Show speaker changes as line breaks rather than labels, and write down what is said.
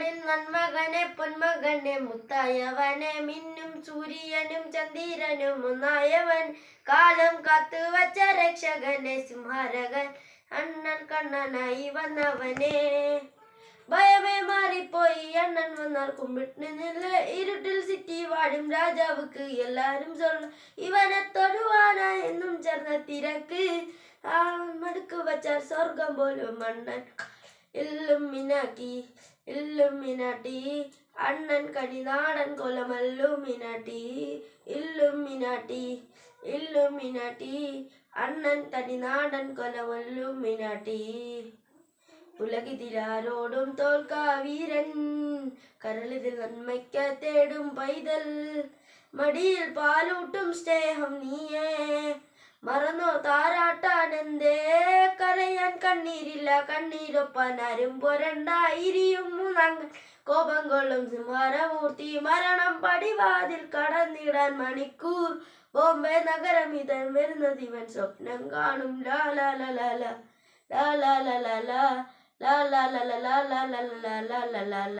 നാടിൻ നന്മകനെ പൊന്മകനെ മുത്തായവനെ മിന്നും സൂര്യനും ചന്ദ്രനും ഒന്നായവൻ കാലം കാത്തുവച്ച രക്ഷകനെ സിംഹാരകൻ അണ്ണൻ കണ്ണനായി വന്നവനെ ഭയമേ മാറിപ്പോയി അണ്ണൻ വന്നാൽ കുമ്പിട്ട് നില്ല ഇരുട്ടിൽ സിറ്റി വാഴും രാജാവുക്ക് എല്ലാരും சொல்ல ഇവനെ തൊടുവാനാ എന്നും ചേർന്ന തിരക്ക് മടുക്ക് വച്ചാൽ സ്വർഗം പോലും അണ്ണൻ ഇല്ലുമിനാട്ടി അണ്ണൻ കണിനാടൻ കൊലമല്ലുമിനാട്ടി ഇല്ലുമിനാട്ടി അണ്ണൻ തനിനാടൻ കൊലമല്ലുമിനാട്ടി ഉലകിതിലാരോടും തോൽക്കാ വീരൻ കരളിതിൽ നന്മയ്ക്ക് തേടും പൈതൽ മടിയിൽ പാലൂട്ടും സ്നേഹം നീയേ മറന്നോ താരാട്ടാനെന്തേ കരയാൻ കണ്ണീരില്ല കണ്ണീരൊപ്പാൻ ആരും പൊരണ്ടായിരിയും മൂന്നാങ്ങൾ കോപം കൊള്ളും സിംഹാരമൂർത്തി മരണം പടിവാതിൽ കടന്നിടാൻ മണിക്കൂർ ബോംബെ നഗരം ഇതൻ വരുന്നത് ഇവൻ സ്വപ്നം കാണും ലാ ലാ ലാ ലാ ലാ ലാ ലാ ലാ ലാ ലാ ലാ ലാ ലാ ലാ ലാ ലാ ലാ ലാ ലാ